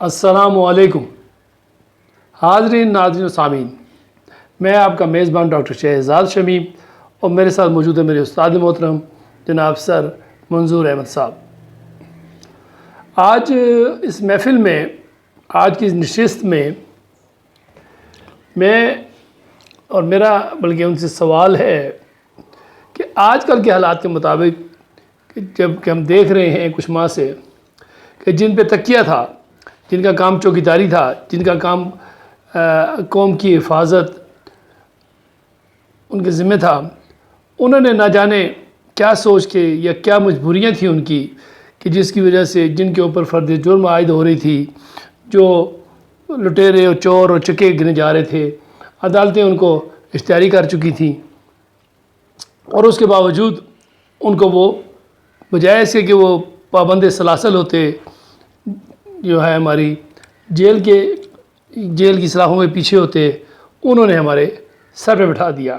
السلام علیکم حاضرین ناظرین و سامعین، میں آپ کا میزبان ڈاکٹر شہزاد شمیم اور میرے ساتھ موجود ہے میرے استاد محترم جناب سر منظور احمد صاحب۔ آج اس محفل میں، آج کی اس نشست میں اور میرا بلکہ ان سے سوال ہے کہ آج کل کے حالات کے مطابق کہ جب کہ ہم دیکھ رہے ہیں کچھ ماہ سے کہ جن پہ تکیہ تھا، جن کا کام چوکیداری تھا، جن کا کام قوم کی حفاظت ان کے ذمہ تھا، انہوں نے نہ جانے کیا سوچ کے یا کیا مجبوریاں تھیں ان کی کہ جس کی وجہ سے جن کے اوپر فرد جرم عائد ہو رہی تھی، جو لٹیرے اور چور اور چکے گنے جا رہے تھے، عدالتیں ان کو اشتہاری کر چکی تھیں، اور اس کے باوجود ان کو وہ بجائے اس کے کہ وہ پابند سلاسل ہوتے، جو ہے ہماری جیل کی سلاخوں کے پیچھے ہوتے، انہوں نے ہمارے سر پہ بٹھا دیا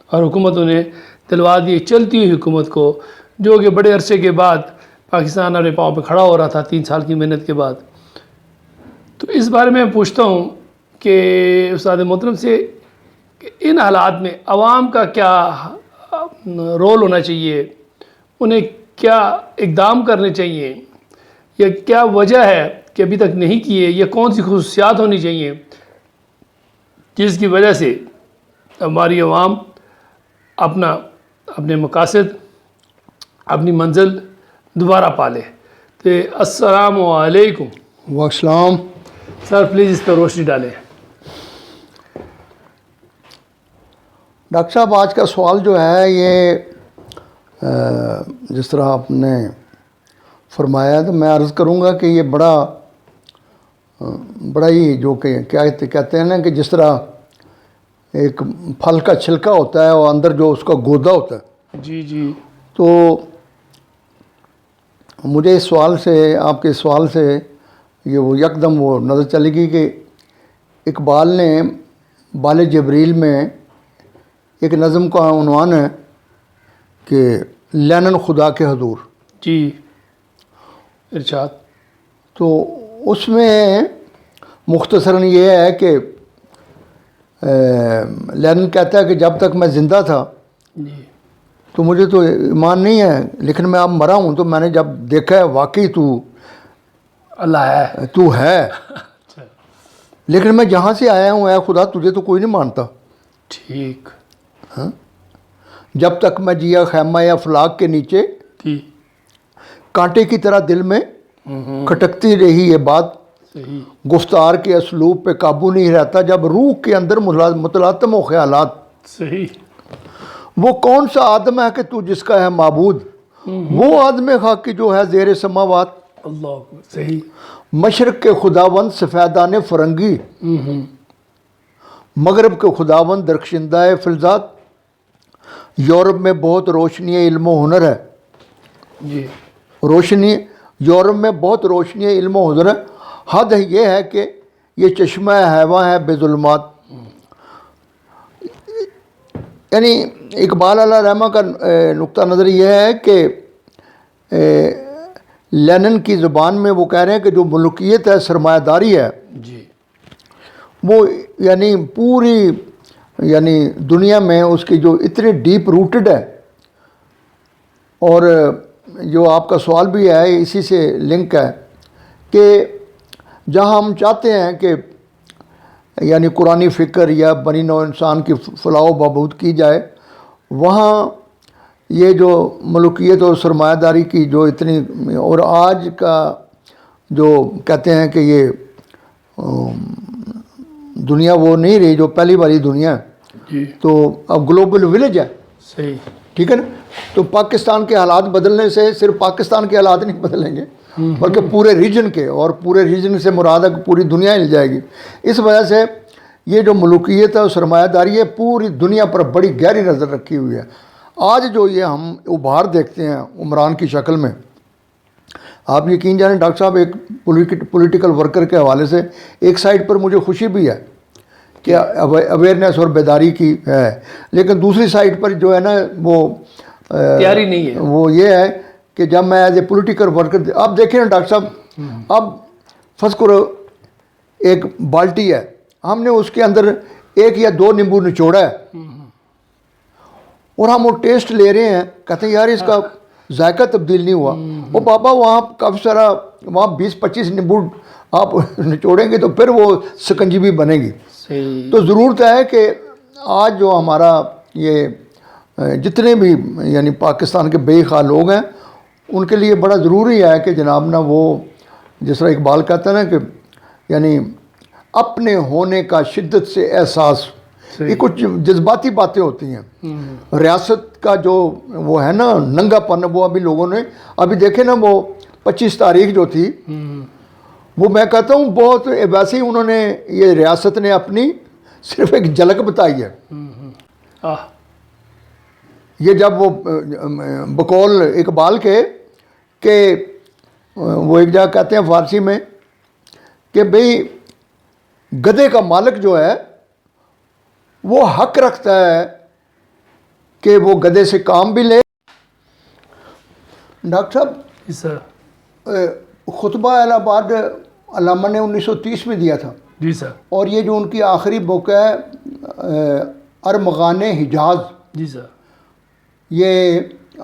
اور حکومت انہیں دلوا دی، چلتی ہوئی حکومت کو، جو کہ بڑے عرصے کے بعد پاکستان اپنے پاؤں پہ کھڑا ہو رہا تھا 3 سال کی محنت کے بعد۔ تو اس بارے میں پوچھتا ہوں کہ استاد محترم سے کہ ان حالات میں عوام کا کیا رول ہونا چاہیے، انہیں کیا اقدام کرنے چاہیے، یا کیا وجہ ہے کہ ابھی تک نہیں کیے، یا کون سی خصوصیات ہونی چاہیے جس کی وجہ سے ہماری عوام اپنے مقاصد، اپنی منزل دوبارہ پالے۔ تو السلام علیکم۔ والسلام۔ سر پلیز اس پر روشنی ڈالیں۔ ڈاکٹر صاحب، آج کا سوال جو ہے یہ جس طرح آپ نے فرمایا ہے، تو میں عرض کروں گا کہ یہ بڑا ہی جو کہ کیا کہتے ہیں نا کہ جس طرح ایک پھل کا چھلکا ہوتا ہے اور اندر جو اس کا گودا ہوتا ہے، جی تو مجھے اس سوال سے، آپ کے سوال سے یہ وہ یکدم وہ نظر چلے گی کہ اقبال نے بال جبریل میں ایک نظم کا عنوان ہے کہ لینن خدا کے حضور۔ جی ارشاد۔ تو اس میں مختصراً یہ ہے کہ لینن کہتا ہے کہ جب تک میں زندہ تھا جی تو مجھے تو ایمان نہیں ہے، لیکن میں اب مرا ہوں تو میں نے جب دیکھا ہے واقعی اللہ ہے، تو ہے، لیکن میں جہاں سے آیا ہوں اے خدا تجھے تو کوئی نہیں مانتا۔ ٹھیک۔ جب تک میں جیا خیمہ افلاک کے نیچے، جی کانٹے کی طرح دل میں کھٹکتی رہی یہ بات، صحیح۔ گفتار کے اسلوب پہ قابو نہیں رہتا جب روح کے اندر متلاطم و خیالات۔ صحیح۔ وہ کون سا آدم ہے کہ تو جس کا ہے معبود، وہ آدم خاکی جو ہے زیر سماوات۔ اللہ اکبر۔ صحیح۔ مشرق کے خداوند سفیدان فرنگی، مغرب کے خداوند درخشندہ فلزات، یورپ میں بہت روشنی علم و ہنر ہے۔ جی روشنی یورپ میں بہت روشنی علم و ہنر ہے، حد یہ ہے کہ یہ چشمہ حیواں ہے بے ظلمات۔ یعنی اقبال علیہ رحمہ کا نقطہ نظر یہ ہے کہ لینن کی زبان میں وہ کہہ رہے ہیں کہ جو ملکیت ہے، سرمایہ داری ہے، جی وہ یعنی پوری یعنی دنیا میں اس کی جو اتنی ڈیپ روٹڈ ہے۔ اور جو آپ کا سوال بھی ہے اسی سے لنک ہے کہ جہاں ہم چاہتے ہیں کہ یعنی قرآنی فکر یا بنی نوع انسان کی فلاح و بہبود کی جائے، وہاں یہ جو ملکیت اور سرمایہ داری کی جو اتنی، اور آج کا جو کہتے ہیں کہ یہ دنیا وہ نہیں رہی جو پہلی والی دنیا ہے، جی تو اب گلوبل ولیج ہے۔ صحیح۔ ٹھیک ہے نا؟ تو پاکستان کے حالات بدلنے سے صرف پاکستان کے حالات نہیں بدلیں گے، بلکہ پورے ریجن کے، اور پورے ریجن سے مراد ہے کہ پوری دنیا ہل جائے گی۔ اس وجہ سے یہ جو ملوکیت ہے اور سرمایہ داری ہے پوری دنیا پر بڑی گہری نظر رکھی ہوئی ہے۔ آج جو یہ ہم ابھار دیکھتے ہیں عمران کی شکل میں، آپ یقین جانیں ڈاکٹر صاحب، ایک پولیٹیکل ورکر کے حوالے سے ایک سائڈ پر مجھے خوشی بھی ہے کہ اویئرنیس اور بیداری کی ہے، لیکن دوسری سائڈ پر جو ہے نا وہ تیاری نہیں ہے۔ وہ یہ ہے کہ جب میں ایز اے پولیٹیکل ورکر، آپ دیکھیں نا ڈاکٹر صاحب، اب فرض کرو ایک بالٹی ہے, ہم نے اس کے اندر 1 یا 2 نیمبو نچوڑا ہے اور ہم وہ ٹیسٹ لے رہے ہیں, کہتے ہیں یار اس کا ذائقہ تبدیل نہیں ہوا. وہ بابا وہاں کافی سارا, وہاں 20-25 نیمبو آپ نچوڑیں گے تو پھر وہ سکنجی بنے گی. تو ضرورت ہے کہ آج جو ہمارا یہ جتنے بھی یعنی پاکستان کے بے خواہ لوگ ہیں ان کے لیے بڑا ضروری ہے کہ جناب نا وہ جس طرح اقبال کہتا ہے نا کہ یعنی اپنے ہونے کا شدت سے احساس, یہ کچھ جذباتی باتیں ہوتی ہیں. ریاست کا جو وہ ہے نا ننگا پن, وہ ابھی لوگوں نے ابھی دیکھے نا وہ 25 تاریخ جو تھی وہ میں کہتا ہوں بہت ویسے ہی انہوں نے یہ ریاست نے اپنی صرف ایک جھلک بتائی ہے. یہ جب وہ بقول اقبال کے کہ وہ ایک جگہ کہتے ہیں فارسی میں کہ بھئی گدھے کا مالک جو ہے وہ حق رکھتا ہے کہ وہ گدھے سے کام بھی لے. ڈاکٹر صاحب خطبہ الہ آباد علامہ نے 1930 میں دیا تھا. جی سر. اور یہ جو ان کی آخری بک ہے ارمغان حجاز, جی سر, یہ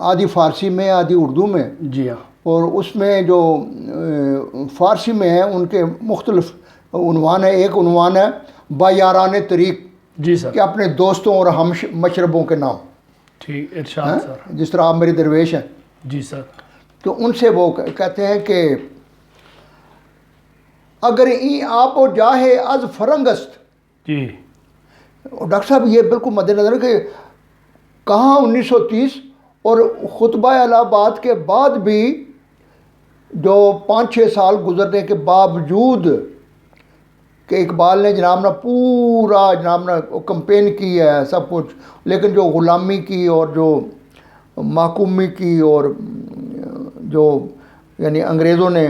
آدھی فارسی میں آدھی اردو میں. جی ہاں. اور اس میں جو فارسی میں ہے ان کے مختلف عنوان ہے. ایک عنوان ہے بایاران طریق, جی سر, کہ اپنے دوستوں اور ہم مشربوں کے نام. ٹھیک, ارشاد سر. جس طرح آپ میرے درویش ہیں. جی سر. تو ان سے وہ کہتے ہیں کہ اگر این آپ و جاہے از فرنگست. جی. ڈاکٹر صاحب یہ بالکل مد نظر ہے کہ کہاں 1930 اور خطبہ الہ آباد کے بعد بھی جو 5-6 سال گزرنے کے باوجود کہ اقبال نے جناب نا پورا جناب نا کمپین کی ہے سب کچھ, لیکن جو غلامی کی اور جو محکومی کی اور جو یعنی انگریزوں نے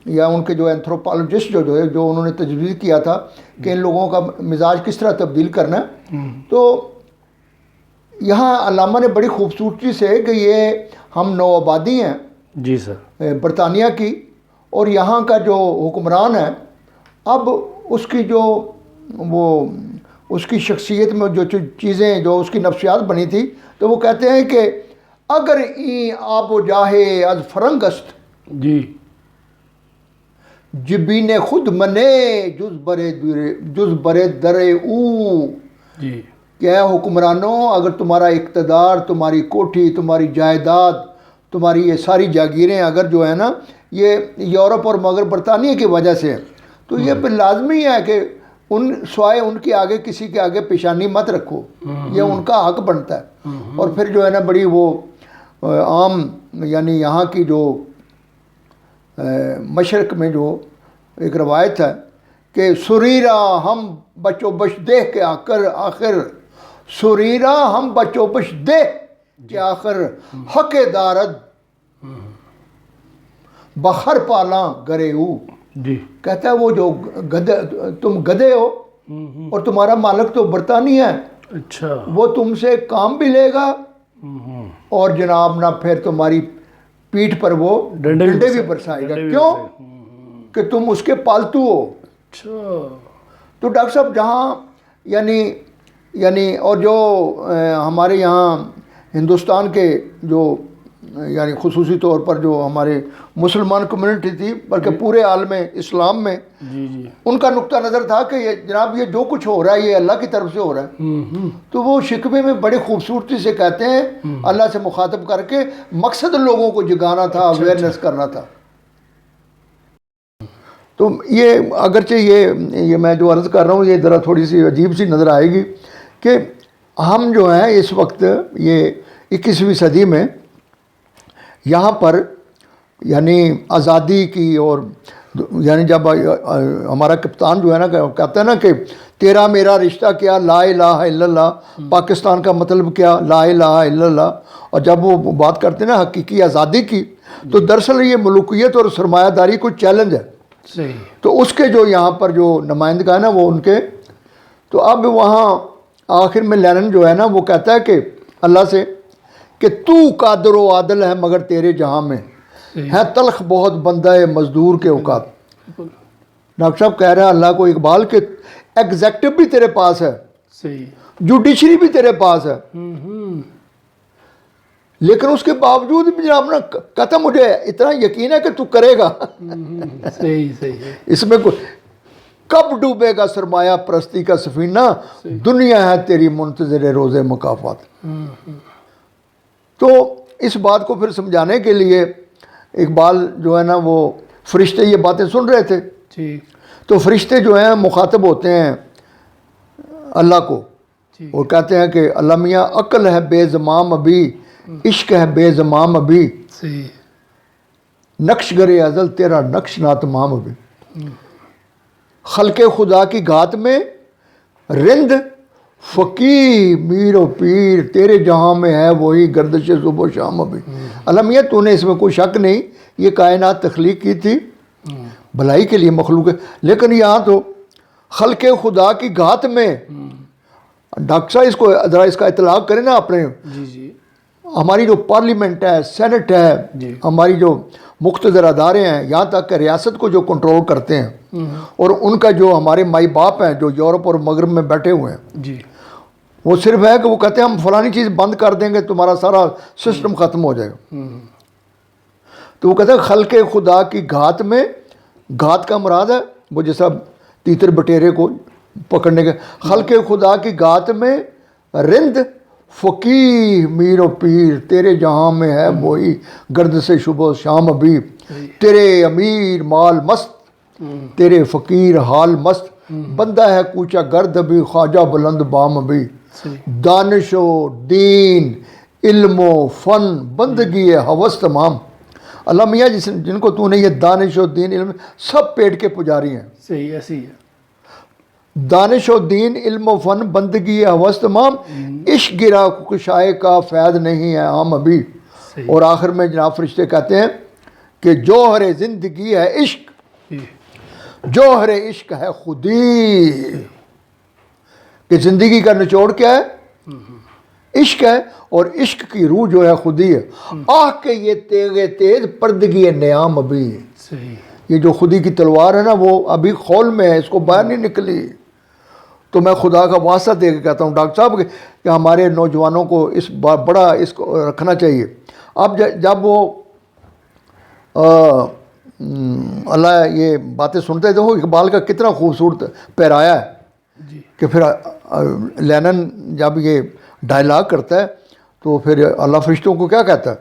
یا ان کے جو اینتھروپالوجسٹ جو انہوں نے تجویز کیا تھا کہ ان لوگوں کا مزاج کس طرح تبدیل کرنا ہے, تو یہاں علامہ نے بڑی خوبصورتی سے کہ یہ ہم نو آبادی ہیں. جی سر. برطانیہ کی, اور یہاں کا جو حکمران ہے اب اس کی جو وہ اس کی شخصیت میں جو چیزیں جو اس کی نفسیات بنی تھی, تو وہ کہتے ہیں کہ اگر این آپ و جاہے از فرنگست. جی. جبین خود منے جز برے در او. جی. کہ اے حکمرانوں اگر تمہارا اقتدار, تمہاری کوٹھی, تمہاری جائیداد, تمہاری یہ ساری جاگیریں اگر جو ہے نا یہ یورپ اور مگر برطانیہ کی وجہ سے, تو یہ پھر لازمی ہے کہ ان سوائے ان کے آگے کسی کے آگے پیشانی مت رکھو, یہ ان کا حق بنتا ہے. اور پھر جو ہے نا بڑی وہ عام یعنی یہاں کی جو مشرق میں جو ایک روایت ہے کہ سریرا ہم بچو بش دیکھ کے آخر سریرا ہم بچو بش دیکھ کے آخر حق دارد بخر پالاں گرے او. جی. کہتا ہے وہ جو تم گدھے ہو اور تمہارا مالک تو برطانیہ ہے. اچھا. وہ تم سے کام بھی لے گا اور جناب نا پھر تمہاری پیٹھ پر وہ ڈنڈے بھی برسائے گا. کیوں کہ تم اس کے پالتو ہو. اچھا. تو ڈاکٹر صاحب جہاں یعنی اور جو ہمارے یہاں ہندوستان کے جو یعنی خصوصی طور پر جو ہمارے مسلمان کمیونٹی تھی بلکہ پورے عالم اسلام میں, جی جی, ان کا نقطہ نظر تھا کہ یہ جناب یہ جو کچھ ہو رہا ہے یہ اللہ کی طرف سے ہو رہا ہے. تو وہ شکوے میں بڑی خوبصورتی سے کہتے ہیں اللہ سے مخاطب کر کے مقصد لوگوں کو جگانا تھا, اویئرنیس کرنا تھا. تو یہ اگرچہ یہ میں جو عرض کر رہا ہوں یہ ذرا تھوڑی سی عجیب سی نظر آئے گی کہ ہم جو ہیں اس وقت یہ 21ویں صدی میں یہاں پر یعنی آزادی کی اور یعنی جب ہمارا کپتان جو ہے نا کہتا ہے نا کہ تیرا میرا رشتہ کیا لا الہ الا اللہ, پاکستان کا مطلب کیا لا الہ الا اللہ. اور جب وہ بات کرتے ہیں نا حقیقی آزادی کی, تو دراصل یہ ملوکیت اور سرمایہ داری کوئی چیلنج ہے. صحیح. تو اس کے جو یہاں پر جو نمائندگان ہے نا وہ ان کے, تو اب وہاں آخر میں لینن جو ہے نا وہ کہتا ہے کہ اللہ سے کہ تو قادر و عادل ہے مگر تیرے جہاں میں ہے تلخ بہت بندہ ہے مزدور کے اوقات. ڈاکٹر صاحب کہہ رہے ہیں اللہ کو اقبال کے ایگزیکٹو بھی تیرے پاس ہے, صحیح. جوڈیشری بھی تیرے پاس ہے, لیکن اس کے باوجود بھی جناب نا کہتا مجھے اتنا یقین ہے کہ تو کرے گا. صحیح صحیح. اس میں کوئی کب ڈوبے گا سرمایہ پرستی کا سفینہ, دنیا ہے تیری منتظر روز مکافات. تو اس بات کو پھر سمجھانے کے لیے اقبال جو ہے نا وہ فرشتے یہ باتیں سن رہے تھے. تو فرشتے جو ہیں مخاطب ہوتے ہیں اللہ کو اور کہتے ہیں کہ اللہ میاں عقل ہے بے زمام ابھی, عشق ہے بے زمام ابھی, نقش گرے ازل تیرا نقش ناتمام ابھی. خلق خدا کی گھات میں رند فقیر میر و پیر, تیرے جہاں میں ہے وہی گردش صبح و شام ابھی. اللہ میاں تو نے اس میں کوئی شک نہیں, یہ کائنات تخلیق کی تھی بھلائی کے لیے مخلوق ہے, لیکن یہاں تو خلق خدا کی گھات میں. ڈاکٹر صاحب اس کو ذرا اس کا اطلاق کریں نا اپنے. ہماری جو پارلیمنٹ ہے, سینٹ ہے, ہماری جو مقتدر ادارے ہیں, یہاں تک کہ ریاست کو جو کنٹرول کرتے ہیں, اور ان کا جو ہمارے مائی باپ ہیں جو یورپ اور مغرب میں بیٹھے ہوئے ہیں, وہ صرف ہے کہ وہ کہتے ہیں ہم فلانی چیز بند کر دیں گے تمہارا سارا سسٹم ختم ہو جائے گا. تو وہ کہتے ہیں خلق خدا کی گھات میں, گھات کا مراد ہے وہ جیسا تیتر بٹیرے کو پکڑنے کے, خلق خدا کی گھات میں رند فقیر میر و پیر, تیرے جہاں میں ہے وہی گرد سے شبہ شام ابھی, تیرے امیر مال مست تیرے فقیر حال مست, بندہ ہے کوچا گرد ابھی خواجہ بلند بام ابھی. دانش و دین علم و فن بندگی ہوس تمام. اللہ میاں جن کو تو نے یہ دانش و دین علم سب پیٹ کے پجاری ہیں. صحیح ایسی ہے. دانش و دین علم و فن بندگی ہوس تمام, عشق گرا کشائے کا فیض نہیں ہے عام ابھی. اور آخر میں جناب فرشتے کہتے ہیں کہ جوہر زندگی ہے عشق, جوہر عشق ہے خودی. کہ زندگی کا نچوڑ کیا ہے؟ عشق ہے, اور عشق کی روح جو ہے خودی ہے. آہ کہ یہ تیغ تیز پردگی نیام ابھی. یہ جو خودی کی تلوار ہے نا وہ ابھی خول میں ہے, اس کو باہر نہیں نکلی. تو میں خدا کا واسطہ دے کے کہتا ہوں ڈاکٹر صاحب کہ ہمارے نوجوانوں کو اس بڑا اس کو رکھنا چاہیے. اب جب وہ اللہ یہ باتیں سنتے تھے, وہ اقبال کا کتنا خوبصورت پیرایا ہے کہ پھر لینن جب یہ ڈائلاگ کرتا ہے تو پھر اللہ فرشتوں کو کیا کہتا ہے,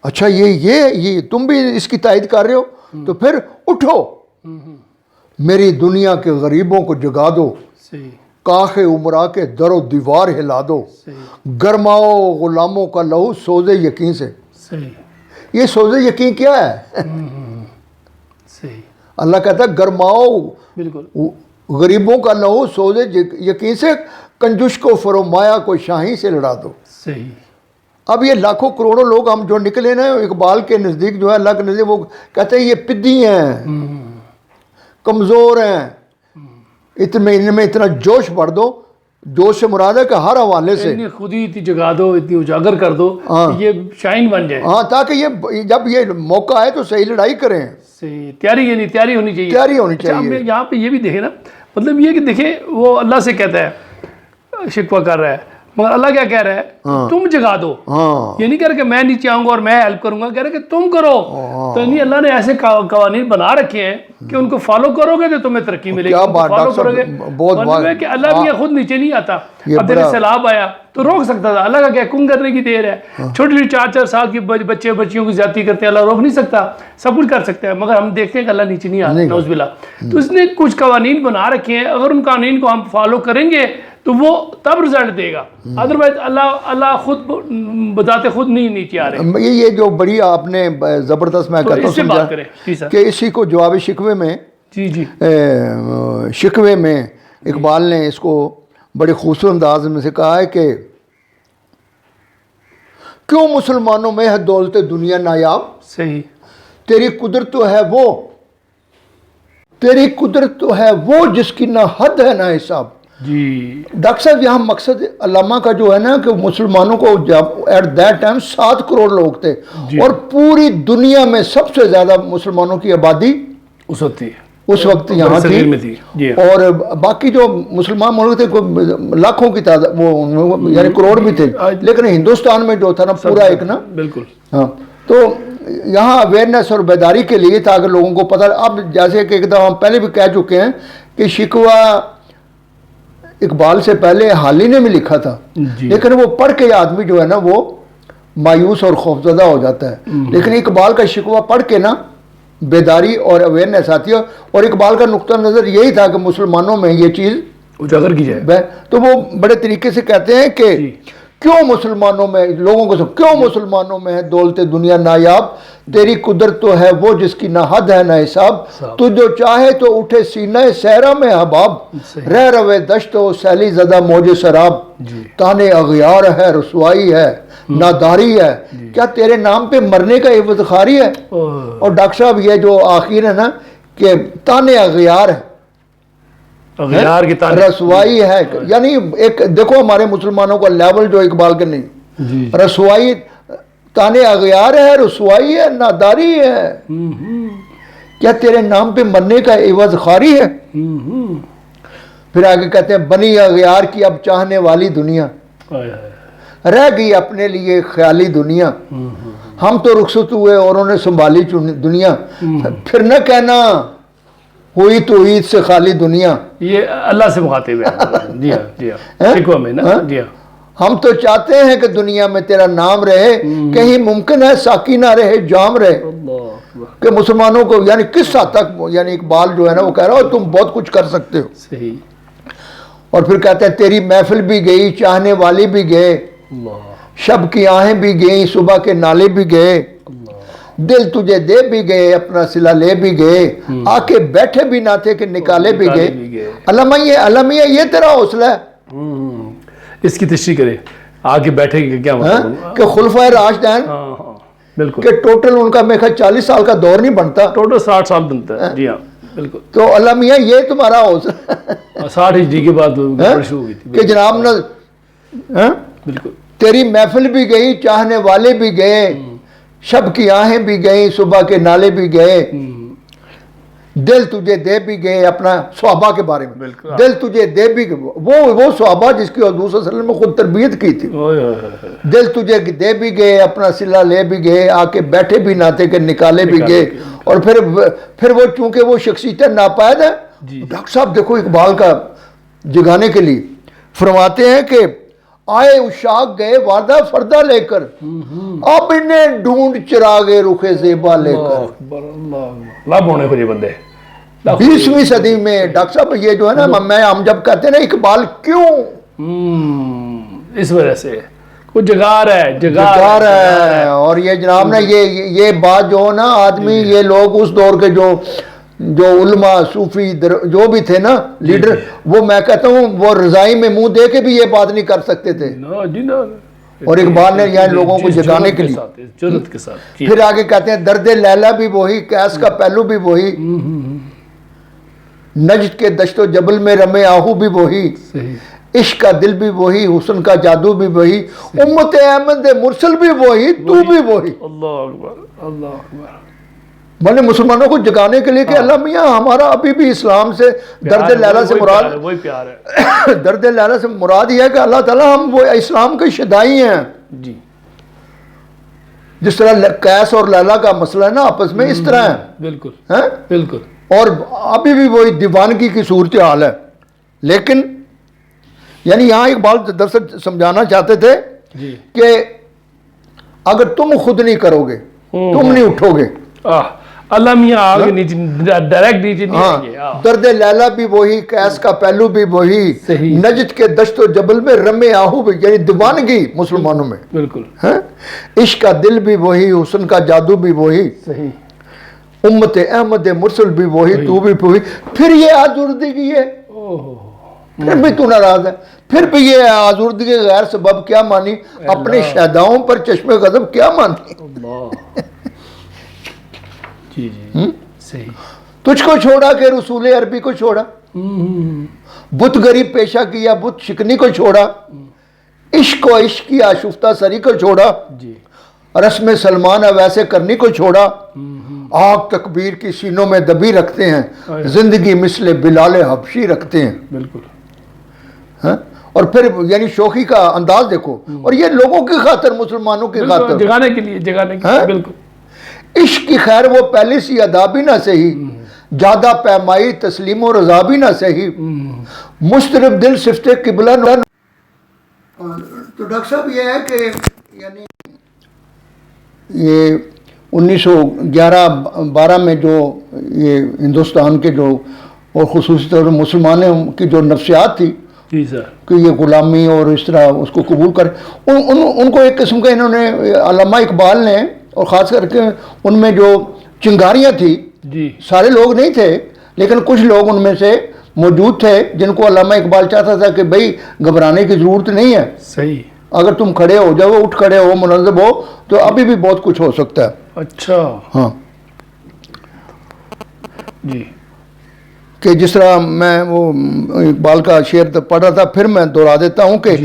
اچھا یہ تم بھی اس کی تائید کر رہے ہو, تو پھر اٹھو میری دنیا کے غریبوں کو جگا دو, کاخ عمرا کے در و دیوار ہلا دو, گرماؤ غلاموں کا لہو سوز یقین سے. یہ سوز یقین کیا ہے؟ اللہ کہتا ہے گرماؤ غریبوں کا لہو سوز یقین سے, کنجوش کو فرمایا کو شاہی سے لڑا دو. اب یہ لاکھوں کروڑوں لوگ ہم جو نکلے نا اقبال کے نزدیک جو ہے, اللہ کے نزدیک, وہ کہتے ہیں یہ پدی ہیں, کمزور ہیں, ان میں اتنا جوش بھر دو. جوش سے مراد ہے کہ ہر حوالے سے خود ہی اتنی جگا دو, اتنی اجاگر کر دو, یہ شائن بن جائے. ہاں, تاکہ یہ جب یہ موقع آئے تو صحیح لڑائی کریں. صحیح تیاری, یعنی تیاری ہونی چاہیے. تیاری ہونی چاہیے. یہاں پہ یہ بھی دیکھیں نا, مطلب یہ کہ دیکھیں وہ اللہ سے کہتا ہے, شکوہ کر رہا ہے, مگر اللہ کیا کہہ رہا ہے, تم جگا دو. یہ نہیں کہہ رہا کہ میں نیچے آؤں گا اور میں ہیلپ کروں گا, کہہ رہا کہ تم کرو. تو یعنی اللہ نے ایسے قوانین بنا رکھے ہیں کہ ان کو فالو کرو گے تو تمہیں ترقی ملے گی. فالو کرو گے مطلب ہے کہ اللہ بھی خود نیچے نہیں آتا. اب دیکھیں سیلاب آیا تو روک سکتا تھا, اللہ کا کیا حکم کرنے کی دیر ہے. چھوٹی چھوٹی 4-4 سال کی بچے بچیوں کی زیادتی کرتے ہیں, اللہ روک نہیں سکتا, سب کچھ کر سکتا ہے, مگر ہم دیکھتے ہیں کہ اللہ نیچے نہیں آتا, نعوذ باللہ. تو اس نے کچھ قوانین بنا رکھے ہیں, اگر ان قوانین کو ہم فالو کریں گے تو وہ تب رزلٹ دے گا. ادروائز اللہ خود بذات خود نہیں نیچے آ رہے. یہ جو بڑی آپ نے زبردست میں کہتا ہوں سمجھا کہ اسی کو جواب شکوے میں شکوے میں اقبال نے اس کو بڑے خوبصورت انداز میں سے کہا ہے کہ کیوں مسلمانوں میں ہے دولت دنیا نایاب. صحیح. تیری قدرت تو ہے وہ, تیری قدرت تو ہے وہ جس کی نہ حد ہے نہ حساب. جی ڈاکٹر صاحب یہاں مقصد علامہ کا جو ہے نا کہ مسلمانوں کو جب ایٹ دیٹ ٹائم 7 کروڑ لوگ تھے, اور پوری دنیا میں سب سے زیادہ مسلمانوں کی آبادی اس وقت تھی اس وقت یہاں صغیر میں تھی جی ہاں اور باقی جو مسلمان ملک تھے کوئی لاکھوں کی تعداد وہ یعنی کروڑ بھی تھے، لیکن ہندوستان میں جو تھا نا پورا ایک نا بالکل ہاں، تو یہاں اویئرنیس اور بیداری کے لیے تاکہ لوگوں کو پتہ، اب جیسے کہ ایک دفعہ ہم پہلے بھی کہہ چکے ہیں کہ شکوہ اقبال سے پہلے حالی نے بھی لکھا تھا، جی لیکن وہ پڑھ کے آدمی جو ہے نا وہ مایوس اور خوفزدہ ہو جاتا ہے، لیکن اقبال کا شکوہ پڑھ کے نا بیداری اور اویئرنیس آتی ہے، اور اقبال کا نقطہ نظر یہی تھا کہ مسلمانوں میں یہ چیز اجاگر کی جائے. تو وہ بڑے طریقے سے کہتے ہیں کہ جی. کیوں مسلمانوں میں لوگوں کو کیوں مسلمانوں میں ہے دولت دنیا نایاب، تیری قدرت تو ہے وہ جس کی نہ حد ہے نہ حساب، تو جو چاہے تو اٹھے سینہ صحرا میں حباب، رہ روے دشت و سیلی زدہ موج سراب، تانے اغیار ہے رسوائی ہے ناداری ہے، کیا تیرے نام پہ مرنے کا عوض خاری ہے. اور ڈاکٹر صاحب یہ جو آخر ہے نا کہ تانے اغیار ہے، اغیار کی تانے، رسوائی ہے، یعنی ایک دیکھو ہمارے مسلمانوں کا لیول جو اقبال کے نہیں، جی رسوائی تانے اغیار ہے، رسوائی ہے ناداری ہے، کیا تیرے نام پہ مرنے کا عوض خاری ہے. پھر آگے کہتے ہیں بنی اغیار کی اب چاہنے والی دنیا، رہ گئی اپنے لیے خیالی دنیا، ہم تو رخصت ہوئے اور انہوں نے سنبھالی دنیا، پھر نہ کہنا ہوئی تو عید سے خالی دنیا. یہ اللہ سے مخاطب ہے. جی ہاں جی ہاں شکوہ میں نا. جی ہاں ہم تو چاہتے ہیں کہ دنیا میں تیرا نام رہے، کہیں ممکن ہے ساقی نہ رہے جام رہے. کہ مسلمانوں کو یعنی کس حد تک یعنی اقبال جو ہے نا وہ کہہ رہا ہو تم بہت کچھ کر سکتے ہو. صحیح. اور پھر کہتے ہیں تیری محفل بھی گئی چاہنے والی بھی گئے، شب کی آہیں بھی گئیں صبح کے نالے بھی گئے، دل تجھے دے بھی گئے اپنا صلہ لے بھی گئے، آ کے بیٹھے بھی نہ تھے کہ نکالے بھی گئے. علامہ یہ تیرا حوصلہ ہے. اس کی تشریح کرے آگے بیٹھے گی کیا مطلب کہ خلفائے راشدین بالکل کہ ٹوٹل ان کا میرے خیال 40 سال کا دور نہیں بنتا، ٹوٹل 60 سال بنتا ہے. جی ہاں بالکل. تو علامہ یہ تمہارا حوصلہ 60 ہجری کے بعد شروع ہوئی تھی کہ جناب نہ بالکل. تیری محفل بھی گئی چاہنے والے بھی گئے، شب کی آہیں بھی گئیں صبح کے نالے بھی گئے، دل تجھے دے بھی گئے اپنا صحابہ کے بارے میں، دل تجھے دے بھی وہ صحابہ جس کی حضور صلی اللہ علیہ وسلم نے خود تربیت کی تھی. دل تجھے دے بھی گئے اپنا صلہ لے بھی گئے، آ کے بیٹھے بھی نہ تھے کہ نکالے بھی گئے. اور پھر وہ چونکہ وہ شخصیت ناپید ہے. ڈاکٹر صاحب دیکھو اقبال کا جگانے کے لیے فرماتے ہیں کہ آئے اشاق گئے وعدہ فردہ لے کر، اب انہیں ڈھونڈ چراغے رخ زیبا لے کر. لب ہونے کو یہ بندے 20ویں صدی میں ڈاکٹر صاحب یہ جو ہے نا ہم جب کہتے ہیں نا اقبال کیوں اس وجہ سے وہ جگار ہے. اور یہ جناب نا یہ بات جو نا آدمی یہ لوگ اس دور کے جو علماء صوفی جو بھی تھے نا لیڈر، وہ میں کہتا ہوں وہ رضائی میں منہ دے کے بھی یہ بات نہیں کر سکتے تھے. اور اقبال نے یہاں لوگوں کو جگانے کے لیے جرأت کے ساتھ. پھر آگے کہتے ہیں درد لیلا بھی وہی، قیس کا پہلو بھی وہی، نجد کے دشت و جبل میں رمے آہو بھی وہی، عشق کا دل بھی وہی، حسن کا جادو بھی وہی، امت احمد مرسل بھی وہی، تو بھی وہی. اللہ اکبر اللہ اکبر. میں نے مسلمانوں کو جگانے کے لیے کہ اللہ میاں ہمارا ابھی بھی اسلام سے درد لیلا سے مراد وہی پیار ہے. درد لیلا سے مراد یہ ہے کہ اللہ تعالیٰ ہم وہ اسلام کے شدائی ہیں. جی جس طرح قیس اور لیلا کا مسئلہ ہے نا آپس میں اس طرح ہے. بالکل بالکل. اور ابھی بھی وہی دیوانگی کی صورتحال ہے. لیکن یعنی یہاں اقبال دراصل سمجھانا چاہتے تھے کہ اگر تم خود نہیں کرو گے، تم نہیں اٹھو گے، اللہ میاں آگے نیچے ڈائریکٹ نیچے نہیں آئیں گے. درد لیلا بھی وہی، قیس کا پہلو بھی وہی، نجد کے دشت و جبل میں رمے آہو بھی، یعنی دیوانگی مسلمانوں میں. بالکل. عشق کا دل بھی وہی، حسن کا جادو بھی وہی، امت احمد مرسل بھی وہی، تو بھی وہی. پھر یہ آزردگی ہے، پھر بھی تو ناراض ہے، پھر بھی یہ آزردگی غیر سبب کیا مانی، اپنے شہداؤں پر چشم غضب کیا مانی. جی جی صحیح. تجھ کو چھوڑا کہ رسول عربی کو چھوڑا، بت غریب پیشہ کیا بت شکنی کو چھوڑا، عشق و عشق کی آشفتہ سری کو چھوڑا، رسم سلمان ویسے کرنی کو چھوڑا، آگ تکبیر کی سینوں میں دبی رکھتے ہیں، زندگی مثل بلال حبشی رکھتے ہیں. بالکل. ہاں؟ اور پھر یعنی شوخی کا انداز دیکھو، اور یہ لوگوں کی خاطر، مسلمانوں کی خاطر، جگانے کے لیے، جگانے کے لیے. بالکل. عشق کی خیر وہ پہلی سی ادا بھی نہ سہی، جادہ پیمائی تسلیم و رضا بھی نہ سہی، مسترب دل صفت قبلہ نہ. تو ڈاکٹر صاحب یہ ہے کہ یعنی یہ 1911-12 میں جو یہ ہندوستان کے جو، اور خصوصی طور پر مسلمانوں کی جو نفسیات تھی جی سر، کہ یہ غلامی اور اس طرح اس کو قبول کرے، ان کو ایک قسم کا انہوں نے، علامہ اقبال نے، اور خاص کر کے ان میں جو چنگاریاں تھیں، جی سارے لوگ نہیں تھے لیکن کچھ لوگ ان میں سے موجود تھے جن کو علامہ اقبال چاہتا تھا کہ بھئی گھبرانے کی ضرورت نہیں ہے، صحیح. اگر تم کھڑے ہو جاؤ، اٹھ کھڑے ہو، منظم ہو، تو ابھی بھی بہت کچھ ہو سکتا ہے. اچھا. ہاں، جی کہ جس طرح میں وہ اقبال کا شعر پڑھ رہا تھا، پھر میں دہرا دیتا ہوں کہ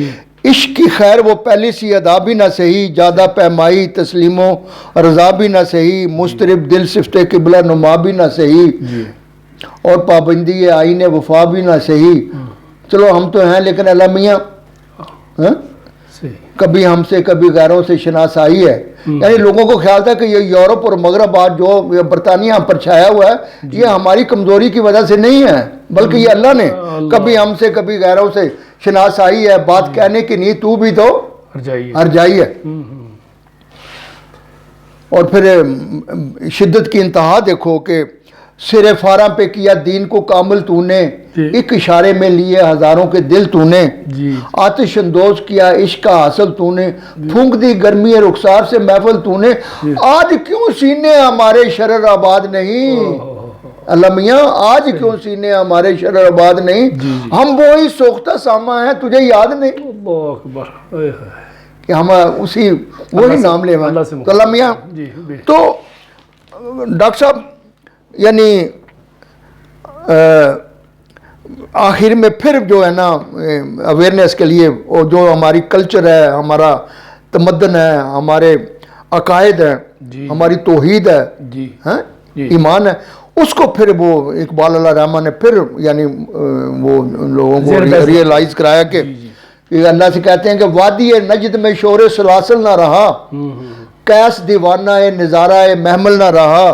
عشق کی خیر وہ پہلی سی ادا بھی نہ سہی، جادہ پیمائی تسلیم و رضا بھی نہ سہی، مسترب دل صفت قبلہ نما بھی نہ سہی، اور پابندی آئین وفا بھی نہ سہی. چلو ہم تو ہیں لیکن اللہ میاں کبھی ہم سے کبھی غیروں سے شناسائی ہے. یعنی لوگوں کو خیال تھا کہ یہ یورپ اور مغرب آج جو برطانیہ ہم پر چھایا ہوا ہے، یہ ہماری کمزوری کی وجہ سے نہیں ہے، بلکہ یہ اللہ نے کبھی ہم سے کبھی غیروں سے شناسائی ہے. بات کہنے کی نہیں، تو بھی تو ہرجائی ہے. اور پھر شدت کی انتہا دیکھو کہ سر فاراں پہ کیا دین کو کامل تو نے، ایک اشارے میں لیے ہزاروں کے دل تو نے، آتش اندوز کیا عشق کا حاصل تو نے، پھونک دی گرمی رخسار سے محفل تو نے، آج کیوں سینے ہمارے شرر آباد نہیں. اللہ میاں آج کیوں سینے ہمارے شرر آباد نہیں، ہم وہی سوختہ ساما ہیں، تجھے یاد نہیں کہ ہم اسی وہی نام لے ہیں. تو اللہ میاں، تو ڈاکٹر صاحب یعنی آخر میں پھر جو ہے نا اویئرنیس کے لیے، اور جو ہماری کلچر ہے، ہمارا تمدن ہے، ہمارے عقائد ہیں، ہماری توحید ہے، ایمان ہے، اس کو پھر وہ اقبال علیہ رحمہ نے پھر یعنی وہ لوگوں کو ریئلائز کرایا کہ اللہ سے کہتے ہیں کہ وادی نجد میں شور سلاسل نہ رہا، کیس دیوانہ نظارہ محمل نہ رہا،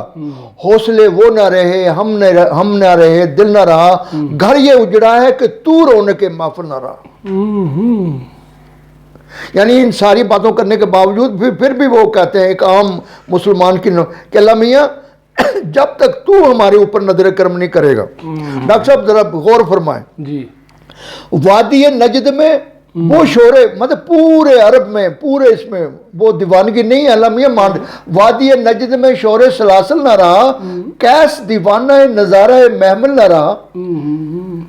حوصلے وہ نہ رہے، ہم نہ رہے، دل نہ رہا، گھر یہ اجڑا ہے کہ تو رونے کے محفل نہ رہا. یعنی ان ساری باتوں کرنے کے باوجود پھر بھی وہ کہتے ہیں ایک عام مسلمان کی کہ اللہ میاں جب تک تو ہمارے اوپر نظر کرم نہیں کرے گا. ڈاکٹر صاحب ذرا غور فرمائیں. وادی نجد میں وہ شورے، مطلب پورے عرب میں، پورے اس میں وہ دیوانگی نہیں ہے. اللہ میاں مان وادی نجد میں شور سلاسل نہ رہا، کیس دیوانہ نظارہ محمل نہ رہا.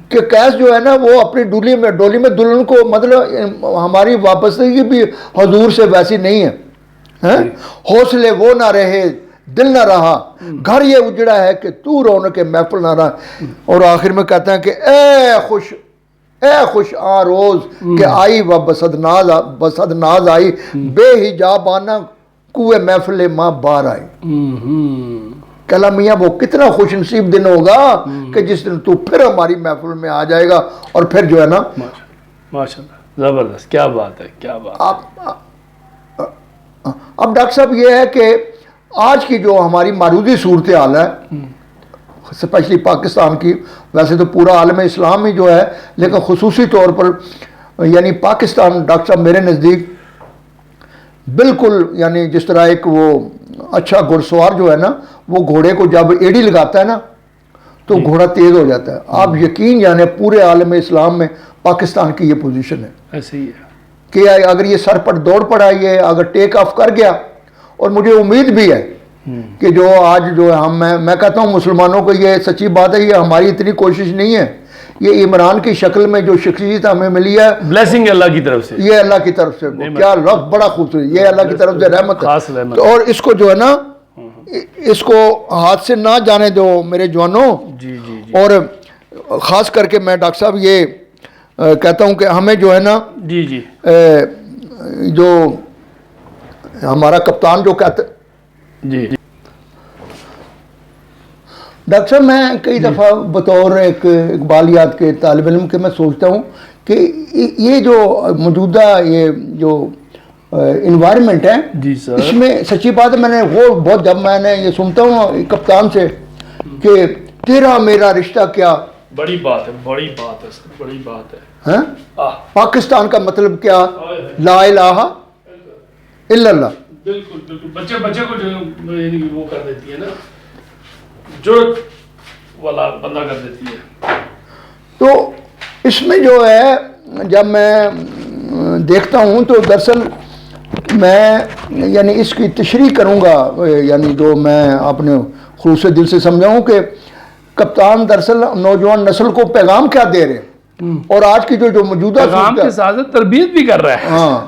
کہ کیس جو ہے نا وہ اپنی ڈولی میں دلہن کو، مطلب ہماری واپسی بھی حضور سے ویسی نہیں ہے. حوصلے وہ نہ رہے، دل نہ رہا، گھر یہ اجڑا ہے کہ تو رونے کے محفل نہ رہا. اور آخر میں کہتے ہیں کہ اے خوش آ روز کہ آئی و بسد ناز آئی، بے حجاب آنا کوئے محفل ماں بار آئی. کہ اللہ میاں وہ کتنا خوش نصیب دن ہوگا کہ جس دن تو پھر ہماری محفل میں آ جائے گا. اور پھر جو ہے نا ماشاءاللہ زبردست، کیا بات ہے، کیا بات. اب ڈاکٹر صاحب یہ ہے کہ آج کی جو ہماری معروضی صورتحال ہے، اسپیشلی پاکستان کی، ویسے تو پورا عالم اسلام ہی جو ہے، لیکن خصوصی طور پر یعنی پاکستان ڈاکٹر صاحب میرے نزدیک بالکل یعنی جس طرح ایک وہ اچھا گھڑ سوار جو ہے نا، وہ گھوڑے کو جب ایڑی لگاتا ہے نا تو گھوڑا تیز ہو جاتا ہے. آپ یقین جانے پورے عالم اسلام میں پاکستان کی یہ پوزیشن ہے. ایسے ہی ہے کہ اگر یہ سر پر دوڑ پڑا، یہ اگر ٹیک آف کر گیا، اور مجھے امید بھی ہے کہ جو آج جو میں کہتا ہوں مسلمانوں کو، یہ سچی بات ہے، یہ ہماری اتنی کوشش نہیں ہے، یہ عمران کی شکل میں جو شخصیت ہمیں ملی ہے، بلیسنگ اللہ کی طرف سے، یہ اللہ کی طرف سے، کیا لفظ بڑا خوبصورت، یہ اللہ کی طرف سے رحمت ہے. اور اس کو جو ہے نا، اس کو ہاتھ سے نہ جانے دو میرے جوانوں. اور خاص کر کے میں ڈاکٹر صاحب یہ کہتا ہوں کہ ہمیں جو ہے نا، جو ہمارا کپتان جو کہتا ڈاکٹر صاحب میں کئی دفعہ بطور ایک اقبالیات کے طالب علم کے میں سوچتا ہوں کہ یہ جو موجودہ یہ جو انوائرمنٹ ہے جی سر، اس میں سچی بات ہے میں نے وہ بہت جب میں نے یہ سنتا ہوں کپتان سے کہ تیرا میرا رشتہ کیا، بڑی بات ہے، بڑی بات ہے سر، بڑی بات ہے. ہاں پاکستان کا مطلب کیا، لا الہ الا اللہ. بالکل بالکل، بچے کو جو یعنی وہ کر دیتی ہے نا، جرت والا بندہ کر دیتی ہے. تو اس میں جو ہے جب میں دیکھتا ہوں تو دراصل میں یعنی اس کی تشریح کروں گا، یعنی جو میں اپنے خلوص دل سے سمجھاؤں کہ کپتان دراصل نوجوان نسل کو پیغام کیا دے رہے ہیں، اور آج کی جو موجودہ پیغام کے ساتھ تربیت بھی کر رہا ہے. ہاں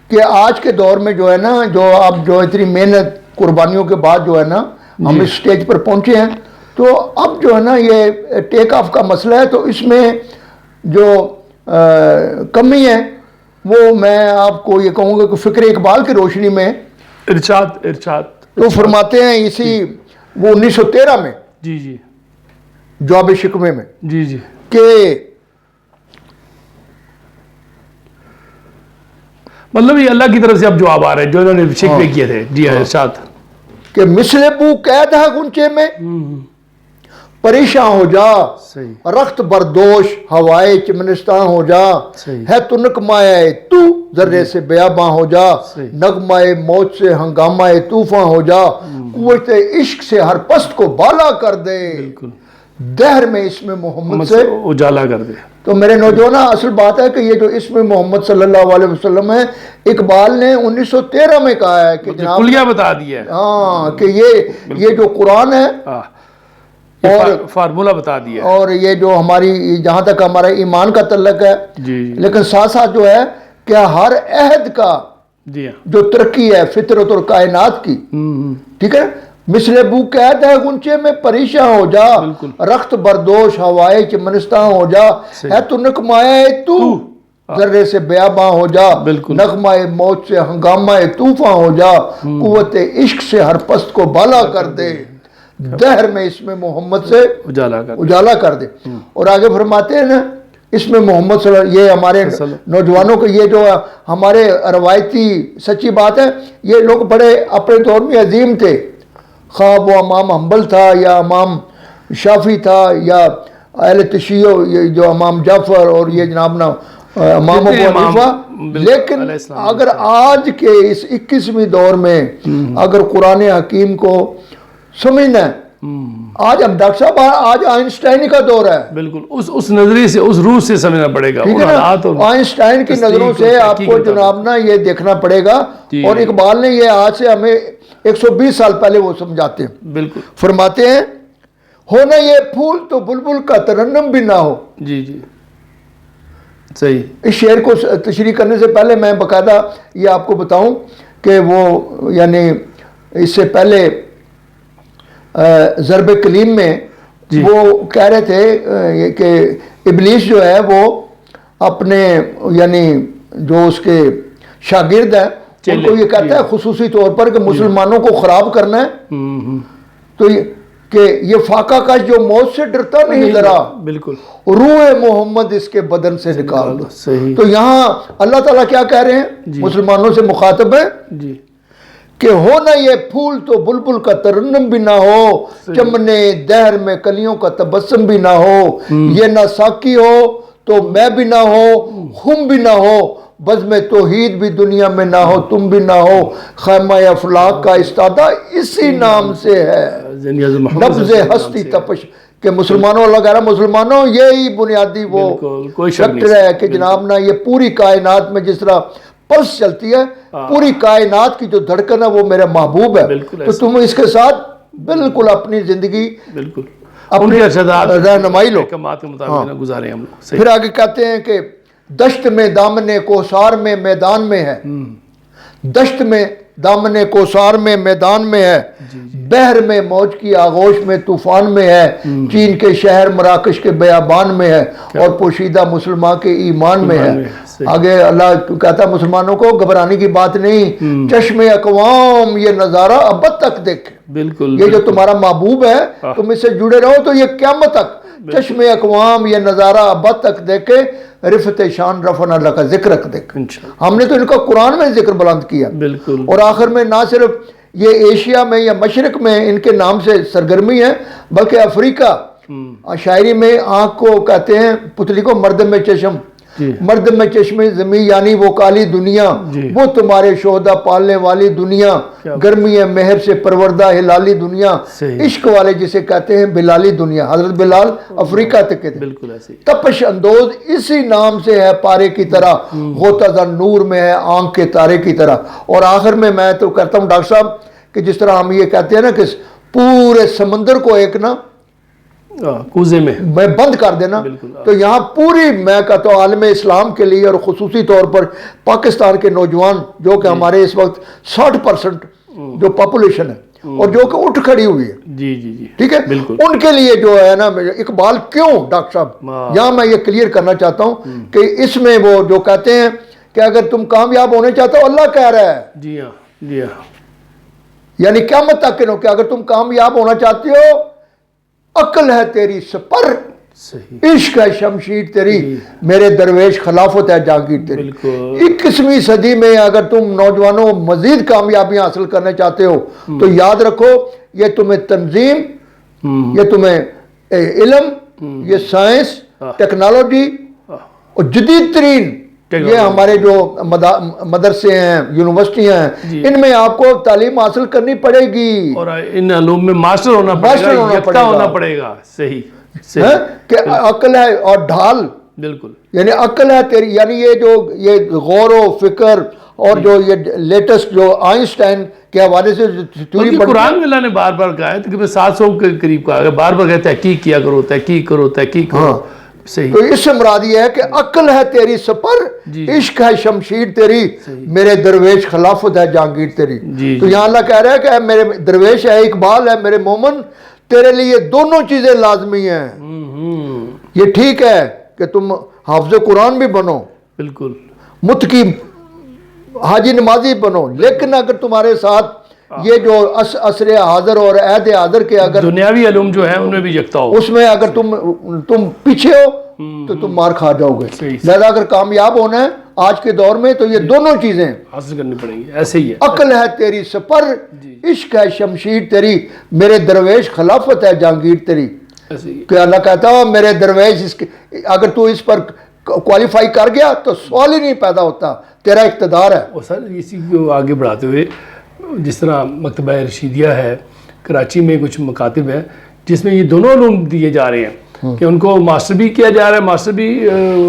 کہ آج کے دور میں جو ہے نا، جو اب جو اتنی محنت قربانیوں کے بعد جو ہے نا ہم اس سٹیج پر پہنچے ہیں، تو اب جو ہے نا یہ ٹیک آف کا مسئلہ ہے. تو اس میں جو کمی ہے وہ میں آپ کو یہ کہوں گا کہ فکر اقبال کی روشنی میں ارشاد تو فرماتے ہیں اسی وہ 1913 میں جی جی جواب شکوے میں جی جی کہ مطلب یہ اللہ کی طرف سے اب جواب آ رہے ہیں جو انہوں نے شکوے کیے تھے. جی ہاں ارشاد. کہ مثل بو قید ہے غنچے میں پریشان ہو جا، صحیح رخت بردوش ہوائے چمنستان ہو جا، صحیح. ہے تو نغمائے تو ذرے سے بیاباں ہو جا، صحیح. نغمائے موت سے ہنگامہ طوفان ہو جا، قوت عشق سے ہر پست کو بالا کر دے، بالکل دہر میں اسم محمد سے اجالا کر دے. تو میرے نوجوان اصل بات ہے کہ یہ جو اسم محمد صلی اللہ علیہ وسلم ہے، اقبال نے 1913 میں کہا ہے کہ جناب کلیہ بتا دیا ہے. ہاں کہ یہ جو قرآن ہے اور فارمولہ بتا دیا ہے. اور یہ جو ہماری جہاں تک ہمارا ایمان کا تعلق ہے، جی جی لیکن ساتھ ساتھ جو ہے کہ ہر عہد کا جی ہاں. جو ترقی ہے فطرت اور کائنات کی، ٹھیک ہے، مثل بو قید ہے غنچے میں پریشان ہو جا، بالکل. رخت بردوش ہوائے چمنستان ہو جا، صحیح. ہے تو نغمائے تو ذرے سے بیاباں ہو جا، بالکل. نغمہ موت سے ہنگامہ طوفان ہو جا، قوت عشق سے ہر پست کو بالا کر دے، دہر میں اسم محمد سے اجالا کر دے. اور آگے فرماتے ہیں نا اسم محمد صلی اللہ علیہ وسلم، یہ ہمارے نوجوانوں کو یہ جو ہمارے روایتی سچی بات ہے، یہ لوگ بڑے اپنے دور میں عظیم تھے، خواہ وہ امام حنبل تھا یا امام شافی تھا یا اہل تشیع جو امام جعفر اور یہ جناب نا امام ابو حنیفہ، لیکن اگر آج کے اس 21ویں دور میں اگر قرآن حکیم کو سمجھنا ہے، آج اب ڈاکٹر صاحب آج آئنسٹائن کا دور ہے، بالکل اس نظریے سے اس روح سے سمجھنا پڑے گا. ٹھیک ہے نا، آئنسٹائن کی نظروں سے آپ کو جناب نا یہ دیکھنا پڑے گا. اور اقبال نے یہ آج سے ہمیں 120 سال پہلے وہ سمجھاتے ہیں. بالکل. فرماتے ہیں ہونا یہ پھول تو بلبل کا ترنم بھی نہ ہو. جی جی صحیح. اس شعر کو تشریح کرنے سے پہلے میں باقاعدہ یہ آپ کو بتاؤں کہ وہ یعنی اس سے پہلے ضرب کلیم میں وہ کہہ رہے تھے کہ ابلیس جو ہے وہ اپنے یعنی جو اس کے شاگرد ہیں ان کو یہ کہتا ہے خصوصی طور پر کہ مسلمانوں کو خراب کرنا ہے، تو کہ یہ فاقہ کش جو موت سے ڈرتا نہیں ذرا، بالکل، روح محمد اس کے بدن سے نکال دو. صحیح. تو یہاں اللہ تعالیٰ کیا کہہ رہے ہیں، مسلمانوں سے مخاطب ہے جی کہ ہو نہ یہ پھول تو بلبل کا ترنم بھی نہ ہو، چمنے دہر میں کلیوں کا تبسم بھی نہ ہو، یہ نہ ساقی ہو تو میں بھی نہ ہو، خم بھی نہ ہو، بزم توحید بھی دنیا میں نہ ہو، تم بھی نہ ہو، خیمہ افلاق کا استادہ اسی نام سے ہے، نبض ہستی تپش. کہ مسلمانوں اللہ کہہ رہا مسلمانوں یہی بنیادی وہ فیکٹر ہے کہ جناب نا یہ پوری کائنات میں جس طرح پلس چلتی ہے، پوری کائنات کی جو دھڑکن ہے وہ میرا محبوب ہے، تو تم اس کے ساتھ بالکل اپنی زندگی بالکل اپنی رہنمائی لو. گزارے ہم لوگ. پھر آگے کہتے ہیں کہ دشت میں دامن کوثار میں میدان میں ہے، دشت میں دامن کوثار میں میدان میں ہے، بحر میں موج کی آغوش میں طوفان میں ہے، چین کے شہر مراکش کے بیابان میں ہے، اور پوشیدہ مسلمان کے ایمان میں ہے. آگے اللہ کہتا ہے مسلمانوں کو گھبرانے کی بات نہیں، چشم اقوام یہ نظارہ ابد تک دیکھے، بالکل یہ جو تمہارا محبوب ہے تم اس سے جڑے رہو تو یہ قیامت تک چشم اقوام یہ نظارہ ابد تک دیکھے، رفت شان رفعنا اللہ کا ذکر دیکھے۔ ہم نے تو ان کا قرآن میں ذکر بلند کیا، بالکل، اور آخر میں نہ صرف یہ ایشیا میں یا مشرق میں ان کے نام سے سرگرمی ہے، بلکہ افریقہ شاعری میں آنکھ کو کہتے ہیں پتلی کو مرد میں چشم، مرد میں چشم زمین یعنی وہ کالی دنیا، وہ تمہارے شہدہ پالنے والی دنیا، گرمی ہے مہر سے پروردہ ہلالی دنیا، عشق والے جسے کہتے ہیں بلالی دنیا، حضرت بلال افریقہ تک کے تھے، تپش اندوز اسی نام سے ہے پارے کی طرح، غوطہ زن نور میں ہے آنکھ کے تارے کی طرح۔ اور آخر میں تو کہتا ہوں ڈاکٹر صاحب کہ جس طرح ہم یہ کہتے ہیں نا کہ پورے سمندر کو ایک نا کوزے میں بند کر دینا، تو یہاں پوری میں کہتا ہوں عالم اسلام کے لیے اور خصوصی طور پر پاکستان کے نوجوان جو کہ ہمارے اس وقت 60% جو پاپولیشن ہے اور جو کہ اٹھ کھڑی ہوئی ہے، جی جی جی ٹھیک ہے، ان کے لیے جو ہے نا اقبال کیوں ڈاکٹر صاحب یہاں میں یہ کلیئر کرنا چاہتا ہوں کہ اس میں وہ جو کہتے ہیں کہ اگر تم کامیاب ہونے چاہتے ہو اللہ کہہ رہا ہے، جی ہاں جی ہاں، یعنی قیامت تک کہ اگر تم کامیاب ہونا چاہتے ہو عقل ہے تیری سپر، عشق ہے شمشیر تیری، میرے درویش خلافت ہے جہانگیر تیری۔ 21ویں صدی میں اگر تم نوجوانوں مزید کامیابیاں حاصل کرنا چاہتے ہو تو یاد رکھو یہ تمہیں تنظیم، یہ تمہیں علم، یہ سائنس، ٹیکنالوجی اور جدید ترین یہ ہمارے جو مدرسے ہیں یونیورسٹیاں ہیں ان میں آپ کو تعلیم حاصل کرنی پڑے گی، اور ان علوم میں ماسٹر ہونا پڑے گا، صحیح کہ عقل ہے اور ڈھال، بالکل، یعنی عقل ہے تیری، یعنی یہ غور و فکر اور جو یہ لیٹسٹ جو آئنسٹائن کے حوالے سے تھیوری قرآن میں اللہ نے بار بار کہا ہے، تقریباً 700 کے قریب کہا ہے، بار بار کہتے ہیں تحقیق کیا کرو، تحقیق کرو، تحقیق کرو، صحیح۔ تو اس سے مراد یہ ہے کہ عقل ہے تیری سپر، عشق ہے شمشیر تیری، میرے درویش خلافت ہے جہانگیر تیری۔ تو یہاں اللہ کہہ رہا ہے کہ میرے درویش ہے، اقبال ہے، میرے مومن، تیرے لیے دونوں چیزیں لازمی ہیں۔ یہ ٹھیک ہے کہ تم حافظ قرآن بھی بنو، بالکل، متقی حاجی نمازی بنو، لیکن اگر تمہارے ساتھ یہ جو عصر حاضر اور عہد حاضر کے اگر دنیاوی علوم جو ہیں ان میں بھی یکتا ہو، اس میں اگر تم پیچھے ہو تو تم مار کھا جاؤ گے۔ لہذا اگر کامیاب ہونا ہے آج کے دور میں تو یہ دونوں چیزیں حاصل کرنی پڑیں گی، ایسے ہی ہے۔ عقل ہے تیری سپر، عشق ہے شمشیر تیری، میرے درویش خلافت ہے جہانگیر تیری۔ کہ اللہ کہتا ہے میرے درویش اگر تو اس پر کوالیفائی کر گیا تو سوال ہی نہیں پیدا ہوتا، تیرا اقتدار ہے۔ اور سر اسی کو آگے بڑھاتے ہوئے جس طرح مکتبہ رشیدیہ ہے کراچی میں کچھ مکاتب ہیں جس میں یہ دونوں علوم دیے جا رہے ہیں کہ ان کو ماسٹر بھی کیا جا رہا ہے،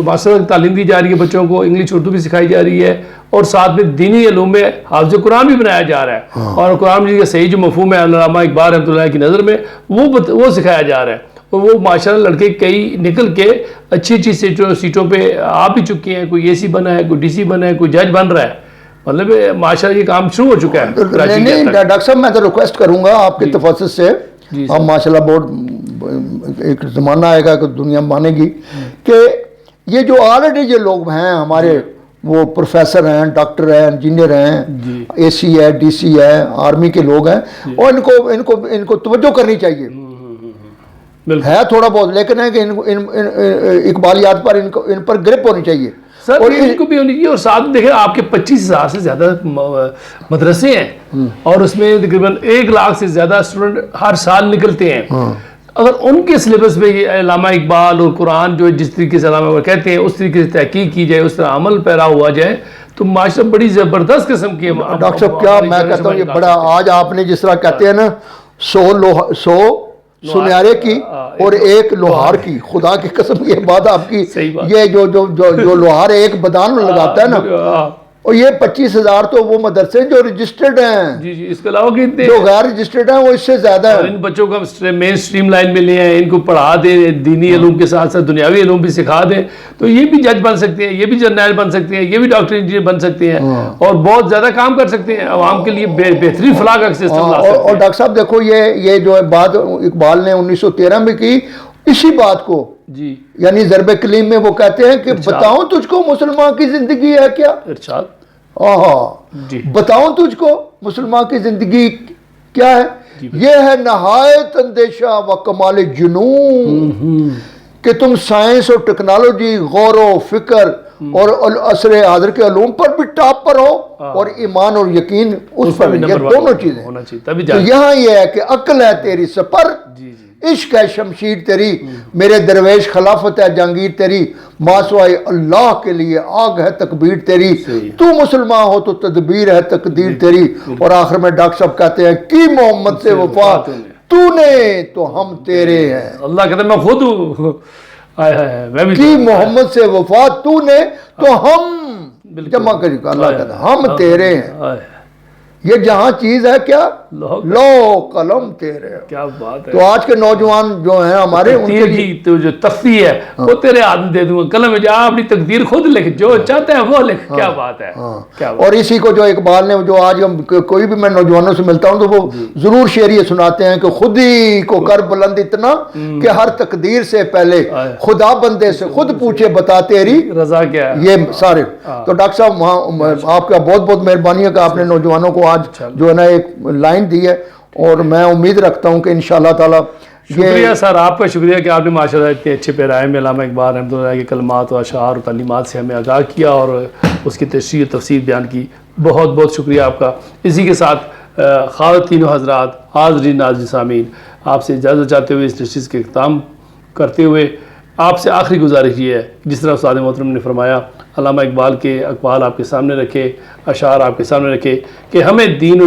ماسٹر تعلیم دی جا رہی ہے بچوں کو، انگلش اردو بھی سکھائی جا رہی ہے، اور ساتھ میں دینی علوم میں حافظ قرآن بھی بنایا جا رہا ہے، اور قرآن مجید کا صحیح جو مفہوم ہے علامہ اقبال رحمۃ اللہ کی نظر میں وہ سکھایا جا رہا ہے، اور وہ ماشاءاللہ لڑکے کئی نکل کے اچھی اچھی سیٹوں پہ آ بھی چکے ہیں، کوئی اے سی بنا ہے، کوئی ڈی سی بنا ہے، کوئی جج بن رہا ہے، مطلب ماشاءاللہ یہ کام شروع ہو چکا ہے۔ نہیں ڈاکٹر صاحب میں تو ریکویسٹ کروں گا آپ کے تفصص سے، ہم ماشاءاللہ بہت ایک زمانہ آئے گا کہ دنیا مانے گی کہ یہ جو آلریڈی جو لوگ ہیں ہمارے وہ پروفیسر ہیں، ڈاکٹر ہیں، انجینئر ہیں، اے سی ہے، ڈی سی ہے، آرمی کے لوگ ہیں، اور ان کو توجہ کرنی چاہیے، ہے تھوڑا بہت لیکن ہے کہ اقبالیات پر ان پر گرپ ہونی چاہیے سر، اور ان کو بھی ہونی چاہیے، اور ساتھ دیکھیں آپ کے 25,000 سے زیادہ مدرسے ہیں اور اس میں تقریباً 1 لاکھ سے زیادہ اسٹوڈنٹ ہر سال نکلتے ہیں، اگر ان کے سلیبس میں یہ علامہ اقبال اور قرآن جو جس طریقے سے علامہ اقبال کہتے ہیں اس طریقے سے تحقیق کی جائے، اس طرح عمل پیرا ہوا جائے تو معاشرہ بڑی زبردست قسم کی ڈاکٹر صاحب کیا میں کہتا ہوں یہ بڑا آج آپ نے جس طرح کہتے ہیں نا 100 سنیارے کی اور 1 لوہار کی، خدا کی قسم یہ بات آپ کی، یہ جو لوہار ایک بدان میں لگاتا ہے نا، اور یہ 25,000 تو وہ مدرسے جو رجسٹرڈ ہیں، جی اس کے علاوہ جو غیر رجسٹرڈ ہیں وہ اس سے زیادہ ہیں۔ ان بچوں کو مین سٹریم لائن میں لے آئیں، ان کو پڑھا دیں، دینی علوم کے ساتھ ساتھ دنیاوی علوم بھی سکھا دیں، تو یہ بھی جج بن سکتے ہیں، یہ بھی جرنیل بن سکتے ہیں، یہ بھی ڈاکٹر انجینئر بن سکتے ہیں، اور بہت زیادہ کام کر سکتے ہیں، عوام کے لیے بہترین فلاح کا سسٹم لا سکتے ہیں۔ اور ڈاکٹر صاحب دیکھو یہ جو بات اقبال نے 1913 میں کی، اسی بات کو جی یعنی ضرب کلیم میں وہ کہتے ہیں کہ ارشاد۔ بتاؤں تجھ کو مسلمان کی زندگی ہے کیا؟ ارشاد آہا جی بتاؤں تجھ کو مسلمان کی زندگی کیا ہے؟ جی یہ ہے نہایت اندیشہ و کمال جنون کہ تم سائنس اور ٹیکنالوجی، غور و فکر اور عصر حاضر کے علوم پر بھی ٹاپ پر ہو اور ایمان اور یقین اس پر بھی بھی، یہ نمبر ون دونوں چیزیں ہونا چاہیے تبھی تو جان یہاں یہ ہے کہ عقل ہے تیری سپر، جی جی عشق ہے شمشیر تیری، میرے درویش خلافت ہے جہانگیر تیری، ماسوائے اللہ کے لیے آگ ہے تکبیر تیری، صحیح۔ تو مسلمان ہو تو تدبیر ہے تقدیر تیری۔ اور آخر میں ڈاکٹر صاحب کہتے ہیں کی محمد سے وفا تو نے تو ہم تیرے ہیں، اللہ کہتا ہے میں خود ہوں، آئے ہائے میں بھی کی محمد سے وفا تو نے تو ہم بالکل۔ جمع کری اللہ کہتا ہے ہم تیرے ہیں۔ آئے یہ جہاں چیز ہے کیا؟ لوگ لو قلم تیرے ہیں۔ کیا بات ہے، تو آج کے نوجوان جو ہیں ہمارے ان کے تقدیر لیے کی تو جو تختی ہے وہ تیرے ہاتھ میں دے دوں گا، قلم میں جا اپنی تقدیر خود لکھ، جو چاہتا ہے وہ لکھ۔ کیا بات ہے، کیا بات اور اسی کو جو اقبال نے جو آج ہم کوئی بھی میں نوجوانوں سے ملتا ہوں تو وہ ضرور شعر یہ سناتے ہیں کہ خود ہی کو کر بلند اتنا کہ ہر تقدیر سے پہلے خدا بندے سے خود پوچھے بتا تیری رضا کیا ہے۔ یہ سارے۔ تو ڈاکٹر صاحب وہاں آپ کا بہت بہت مہربانی ہے کہ آپ نے نوجوانوں کو آج جو ہے نا ایک لائن دی ہے، اور میں امید رکھتا ہوں کہ انشاءاللہ تعالیٰ شکریہ سر، آپ کا شکریہ کہ آپ نے ماشاءاللہ اتنے اچھے پیرائے میں علامہ اقبال رحمۃ اللہ کے کلمات و اشعار اور تعلیمات سے ہمیں آگاہ کیا اور اس کی تشریح و تفسیر بیان کی۔ بہت بہت شکریہ آپ کا۔ اسی کے ساتھ خواتین و حضرات، حاضرین ناظرین سامعین، آپ سے اجازت چاہتے ہوئے اس نشست کے اختتام کرتے ہوئے آپ سے آخری گزارش یہ ہے، جس طرح استاد محترم نے فرمایا علامہ اقبال کے اقوال آپ کے سامنے رکھے، اشعار آپ کے سامنے رکھے کہ ہمیں دینی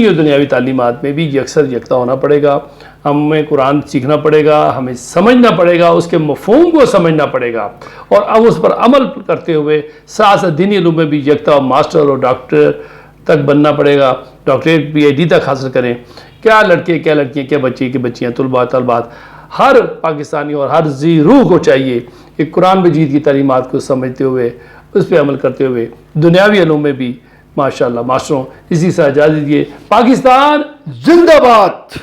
و دنیاوی تعلیمات میں بھی یکسر یکتا ہونا پڑے گا۔ ہمیں قرآن سیکھنا پڑے گا، ہمیں سمجھنا پڑے گا، اس کے مفہوم کو سمجھنا پڑے گا، اور اب اس پر عمل کرتے ہوئے ساتھ ساتھ دینی علوم میں بھی یکتا ماسٹر اور ڈاکٹر تک بننا پڑے گا، ڈاکٹریٹ پی ایچ ڈی تک حاصل کریں۔ کیا لڑکے، کیا لڑکیاں، کیا بچے، کیا بچیاں، طلبات، ہر پاکستانی اور ہر ذی روح کو چاہیے کہ قرآن مجید کی تعلیمات کو سمجھتے ہوئے اس پہ عمل کرتے ہوئے دنیاوی علوم میں بھی ماشاءاللہ ماسٹروں اسی سے اجازت دیجیے۔ پاکستان زندہ باد۔